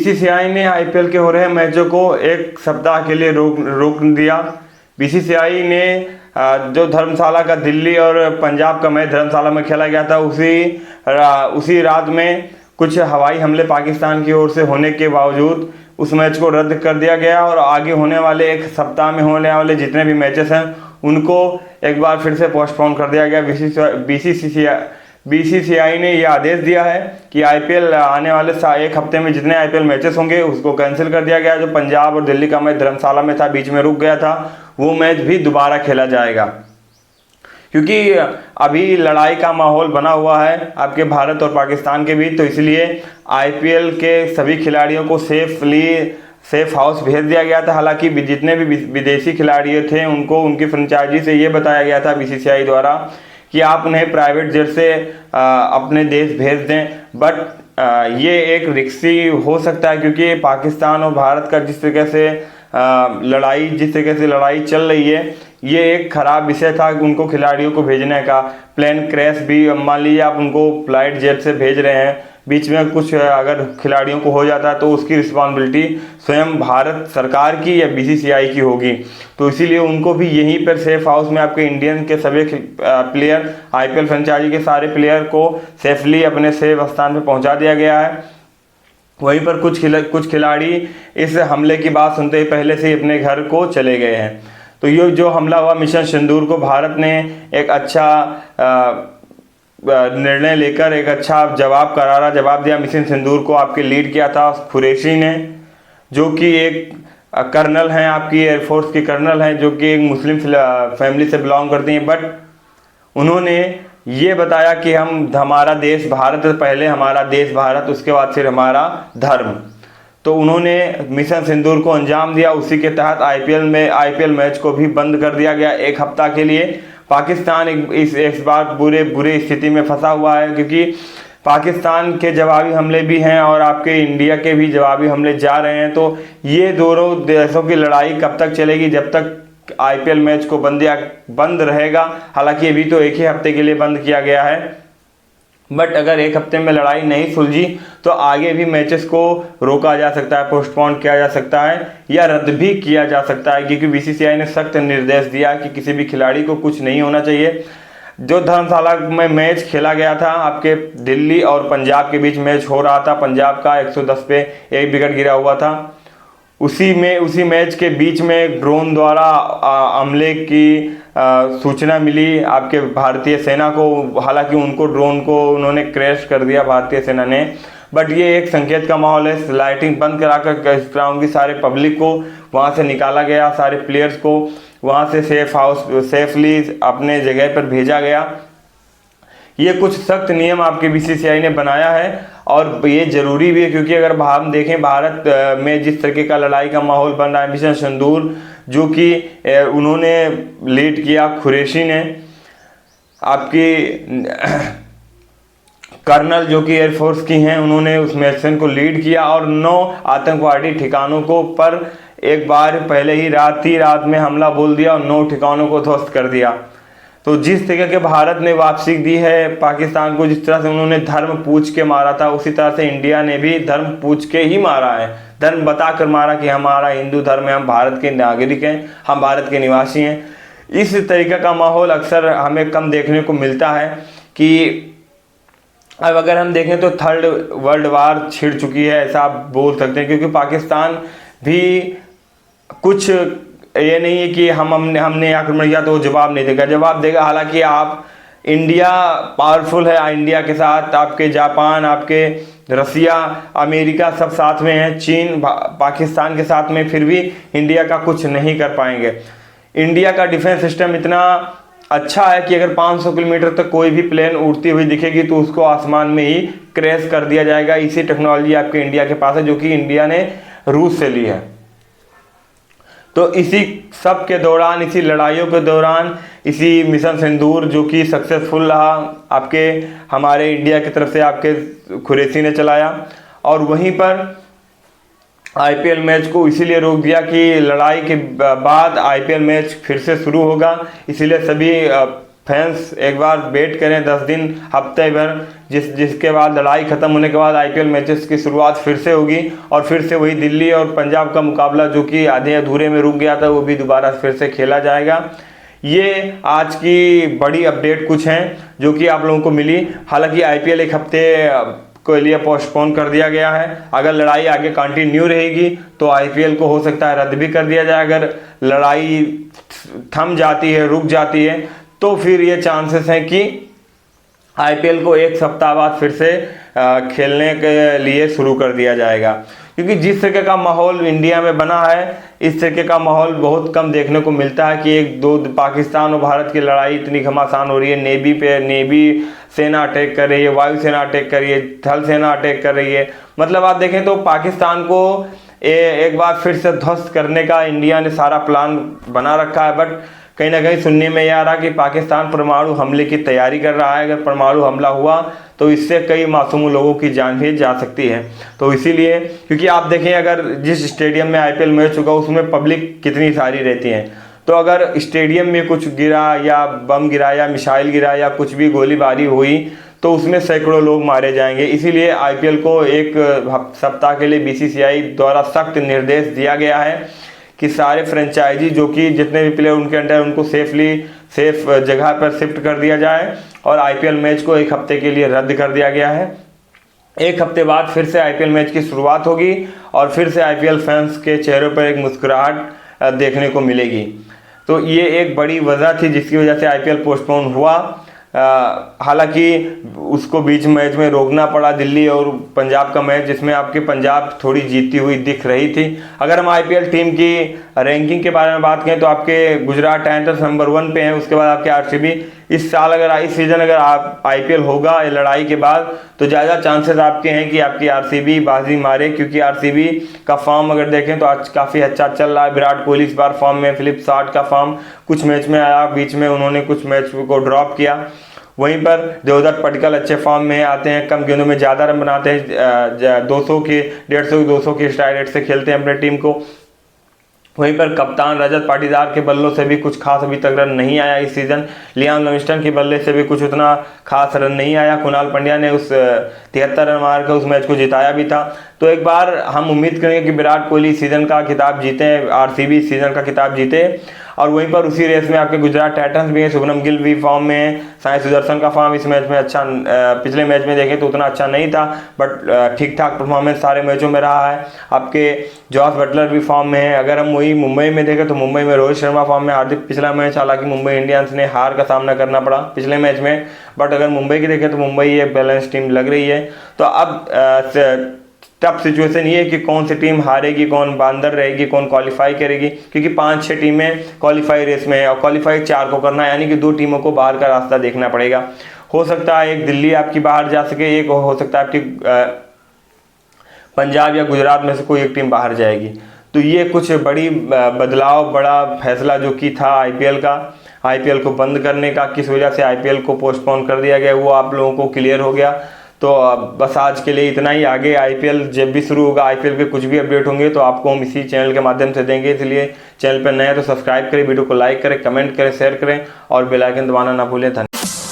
BCCI ने IPL के हो रहे मैचों को एक सप्ताह के लिए रोक दिया। बीसीसीआई ने जो धर्मशाला का दिल्ली और पंजाब का मैच धर्मशाला में खेला गया था, उसी रात में कुछ हवाई हमले पाकिस्तान की ओर से होने के बावजूद उस मैच को रद्द कर दिया गया और आगे होने वाले एक सप्ताह में होने वाले जितने भी मैचेस हैं उनको एक बार फिर से पोस्टपोन कर दिया गया। बीसीसीआई ने यह आदेश दिया है कि आईपीएल आने वाले एक हफ्ते में जितने आईपीएल मैचेस होंगे उसको कैंसिल कर दिया गया। जो पंजाब और दिल्ली का मैच धर्मशाला में था, बीच में रुक गया था, वो मैच भी दोबारा खेला जाएगा, क्योंकि अभी लड़ाई का माहौल बना हुआ है आपके भारत और पाकिस्तान के बीच। तो इसलिए आईपीएल के सभी खिलाड़ियों को सेफ हाउस भेज दिया गया था। हालांकि जितने भी विदेशी खिलाड़ी थे उनको उनकी फ्रेंचाइजी से ये बताया गया था बीसीसीआई द्वारा कि आप उन्हें प्राइवेट जेट से अपने देश भेज दें, बट ये एक रिस्की हो सकता है, क्योंकि पाकिस्तान और भारत का जिस तरीके से लड़ाई चल रही है, ये एक ख़राब विषय था उनको खिलाड़ियों को भेजने का। प्लेन क्रैश भी, मान लीजिए आप उनको फ्लाइट जेट से भेज रहे हैं, बीच में कुछ अगर खिलाड़ियों को हो जाता है तो उसकी रिस्पॉन्सिबिलिटी स्वयं भारत सरकार की या बीसीसीआई की होगी। तो इसीलिए उनको भी यहीं पर सेफ हाउस में आपके इंडियन के सभी प्लेयर, आईपीएल फ्रेंचाइजी के सारे प्लेयर को सेफली अपने सेफ स्थान पर पहुंचा दिया गया है। वहीं पर कुछ खिलाड़ी इस हमले की बात सुनते ही पहले से ही अपने घर को चले गए हैं। तो ये जो हमला हुआ मिशन सिंदूर को भारत ने एक अच्छा निर्णय लेकर एक अच्छा करारा जवाब दिया। मिशन सिंदूर को आपके लीड किया था कुरैशी ने, जो कि एक कर्नल हैं, आपकी एयरफोर्स की कर्नल हैं, जो कि एक मुस्लिम फैमिली से बिलोंग करती हैं। बट उन्होंने ये बताया कि हमारा देश भारत, पहले हमारा देश भारत, उसके बाद फिर हमारा धर्म। तो उन्होंने मिशन सिंदूर को अंजाम दिया। उसी के तहत आईपीएल मैच को भी बंद कर दिया गया एक हफ्ता के लिए। पाकिस्तान इस बार बुरी स्थिति में फंसा हुआ है, क्योंकि पाकिस्तान के जवाबी हमले भी हैं और आपके इंडिया के भी जवाबी हमले जा रहे हैं। तो ये दोनों देशों की लड़ाई कब तक चलेगी, जब तक आईपीएल मैच को बंद रहेगा। हालांकि अभी तो एक ही हफ्ते के लिए बंद किया गया है, बट अगर एक हफ्ते में लड़ाई नहीं सुलझी तो आगे भी मैचेस को रोका जा सकता है, पोस्टपोन किया जा सकता है या रद्द भी किया जा सकता है, क्योंकि बीसीसीआई ने सख्त निर्देश दिया कि किसी भी खिलाड़ी को कुछ नहीं होना चाहिए। जो धर्मशाला में मैच खेला गया था, आपके दिल्ली और पंजाब के बीच मैच हो रहा था, पंजाब का 110 पे 1 विकेट गिरा हुआ था। उसी मैच के बीच में ड्रोन द्वारा हमले की सूचना मिली आपके भारतीय सेना को। हालांकि ड्रोन को उन्होंने क्रैश कर दिया भारतीय सेना ने, बट ये एक संकेत का माहौल है। लाइटिंग बंद कराकर ग्राउंड की सारे पब्लिक को वहाँ से निकाला गया, सारे प्लेयर्स को वहाँ से सेफली अपने जगह पर भेजा गया। ये कुछ सख्त नियम आपके बीसीसीआई ने बनाया है और ये जरूरी भी है, क्योंकि अगर हम देखें भारत में जिस तरीके का लड़ाई का माहौल बन रहा है, मिशन सिंदूर जो कि उन्होंने लीड किया, कुरैशी ने, आपकी कर्नल जो कि एयरफोर्स की हैं, उन्होंने उस मिशन को लीड किया और 9 आतंकवादी ठिकानों को पर एक बार पहले ही रात में हमला बोल दिया और 9 ठिकानों को ध्वस्त कर दिया। तो जिस तरह के भारत ने वापसी दी है पाकिस्तान को, जिस तरह से उन्होंने धर्म पूछ के मारा था, उसी तरह से इंडिया ने भी धर्म पूछ के ही मारा है। धर्म बताकर मारा कि हमारा हिंदू धर्म है, हम भारत के नागरिक हैं, हम भारत के निवासी हैं। इस तरीके का माहौल अक्सर हमें कम देखने को मिलता है। कि अब अगर हम देखें तो 3rd वर्ल्ड वार छिड़ चुकी है, ऐसा आप बोल सकते हैं, क्योंकि पाकिस्तान भी कुछ ये नहीं है कि हमने आक्रमण किया तो जवाब नहीं देगा, जवाब देगा। हालांकि इंडिया पावरफुल है, इंडिया के साथ आपके जापान, आपके रसिया, अमेरिका सब साथ में हैं, चीन पाकिस्तान के साथ में, फिर भी इंडिया का कुछ नहीं कर पाएंगे। इंडिया का डिफेंस सिस्टम इतना अच्छा है कि अगर 500 किलोमीटर तक कोई भी प्लेन उड़ती हुई दिखेगी तो उसको आसमान में ही क्रैश कर दिया जाएगा। इसी टेक्नोलॉजी आपके इंडिया के पास है, जो कि इंडिया ने रूस से ली है। तो इसी सब के दौरान, इसी लड़ाइयों के दौरान, इसी मिशन सिंदूर जो कि सक्सेसफुल रहा, आपके हमारे इंडिया की तरफ से आपके कुरैशी ने चलाया, और वहीं पर आईपीएल मैच को इसीलिए रोक दिया कि लड़ाई के बाद आईपीएल मैच फिर से शुरू होगा। इसीलिए सभी फैंस एक बार वेट करें 10 दिन हफ्ते भर, जिसके बाद लड़ाई ख़त्म होने के बाद आईपीएल मैचेस की शुरुआत फिर से होगी और फिर से वही दिल्ली और पंजाब का मुकाबला जो कि आधे अधूरे में रुक गया था वो भी दोबारा फिर से खेला जाएगा। ये आज की बड़ी अपडेट कुछ हैं जो कि आप लोगों को मिली। हालांकि आईपीएल एक हफ्ते के लिए पोस्टपोन कर दिया गया है। अगर लड़ाई आगे कंटिन्यू रहेगी तो आईपीएल को हो सकता है रद्द भी कर दिया जाए। अगर लड़ाई थम जाती है, रुक जाती है, तो फिर ये चांसेस हैं कि आईपीएल को एक सप्ताह बाद फिर से खेलने के लिए शुरू कर दिया जाएगा। क्योंकि जिस तरीके का माहौल इंडिया में बना है, इस तरीके का माहौल बहुत कम देखने को मिलता है कि एक दो पाकिस्तान और भारत की लड़ाई इतनी घमासान हो रही है। नेवी सेना अटैक कर रही है, वायुसेना अटैक कर रही है, थल सेना अटैक कर रही है। मतलब आप देखें तो पाकिस्तान को एक बार फिर से ध्वस्त करने का इंडिया ने सारा प्लान बना रखा है। बट कहीं ना कहीं सुनने में यह आ रहा कि पाकिस्तान परमाणु हमले की तैयारी कर रहा है। अगर परमाणु हमला हुआ तो इससे कई मासूम लोगों की जान भी जा सकती है। तो इसीलिए, क्योंकि आप देखें अगर जिस स्टेडियम में आईपीएल मैच होगा उसमें पब्लिक कितनी सारी रहती है, तो अगर स्टेडियम में कुछ गिरा या बम गिरा या मिसाइल गिरा या कुछ भी गोलीबारी हुई तो उसमें सैकड़ों लोग मारे जाएंगे। इसीलिए आईपीएल को एक सप्ताह के लिए बीसीसीआई द्वारा सख्त निर्देश दिया गया है कि सारे फ्रेंचाइजी जो कि जितने भी प्लेयर उनके अंडर उनको सेफ जगह पर शिफ्ट कर दिया जाए और आईपीएल मैच को एक हफ्ते के लिए रद्द कर दिया गया है। एक हफ्ते बाद फिर से आईपीएल मैच की शुरुआत होगी और फिर से आईपीएल फैंस के चेहरों पर एक मुस्कुराहट देखने को मिलेगी। तो ये एक बड़ी वजह थी जिसकी वजह से आईपीएल पोस्टपोन हुआ। हालांकि उसको बीच मैच में रोकना पड़ा, दिल्ली और पंजाब का मैच, जिसमें आपकी पंजाब थोड़ी जीतती हुई दिख रही थी। अगर हम आईपीएल टीम की रैंकिंग के बारे में बात करें तो आपके गुजरात टाइटंस नंबर 1 पे हैं, उसके बाद आपके आरसीबी। इस सीजन अगर आप आईपीएल होगा लड़ाई के बाद तो ज़्यादा चांसेस आपके हैं कि आपकी आरसीबी बाजी मारे, क्योंकि आरसीबी का फॉर्म अगर देखें तो आज काफ़ी अच्छा चल रहा है। विराट कोहली इस बार फॉर्म में, फिलिप साल्ट का फॉर्म कुछ मैच में आया, बीच में उन्होंने कुछ मैच को ड्रॉप किया। वहीं पर देवदत्त पडिक्कल अच्छे फॉर्म में आते हैं, कम गेंदों में ज़्यादा रन बनाते हैं, 200 की 150 200 की स्ट्राइक रेट से खेलते हैं अपने टीम को। वहीं पर कप्तान रजत पाटीदार के बल्लों से भी कुछ खास अभी तक रन नहीं आया इस सीज़न। लियाम लिविंगस्टन के बल्ले से भी कुछ उतना खास रन नहीं आया। कुणाल पंड्या ने उस 73 रन मार कर उस मैच को जिताया भी था। तो एक बार हम उम्मीद करेंगे कि विराट कोहली सीज़न का खिताब जीते, आरसीबी सीज़न का खिताब जीते। और वहीं पर उसी रेस में आपके गुजरात टाइटंस भी हैं, शुभमन गिल भी फॉर्म में है, साई सुदर्शन का फॉर्म इस मैच में अच्छा, पिछले मैच में देखें तो उतना अच्छा नहीं था, बट ठीक ठाक परफॉर्मेंस सारे मैचों में रहा है। आपके जॉस बटलर भी फॉर्म में है। अगर हम वही मुंबई में देखें तो मुंबई में रोहित शर्मा फॉर्म में। हार्दिक पिछला मैच हालांकि मुंबई इंडियंस ने हार का सामना करना पड़ा पिछले मैच में, बट अगर मुंबई की देखें तो मुंबई एक बैलेंस टीम लग रही है। तो अब टफ सिचुएशन ये है कि कौन सी टीम हारेगी, कौन बांदर रहेगी, कौन क्वालिफाई करेगी, क्योंकि 5-6 टीमें क्वालिफाई रेस में है और क्वालिफाई 4 को करना है, यानी कि 2 टीमों को बाहर का रास्ता देखना पड़ेगा। हो सकता है एक दिल्ली आपकी बाहर जा सके, एक हो सकता है आपकी पंजाब या गुजरात में से कोई एक टीम बाहर जाएगी। तो ये कुछ बड़ी बदलाव, बड़ा फैसला जो कि था आईपीएल का, आईपीएल को बंद करने का, किस वजह से आईपीएल को पोस्टपोन कर दिया गया वो आप लोगों को क्लियर हो गया। तो बस आज के लिए इतना ही। आगे आईपीएल जब भी शुरू होगा, आईपीएल के कुछ भी अपडेट होंगे तो आपको हम इसी चैनल के माध्यम से देंगे। इसलिए चैनल पर नए हैं तो सब्सक्राइब करें, वीडियो को लाइक करें, कमेंट करें, शेयर करें और बेल आइकन दबाना ना भूलें। धन्यवाद।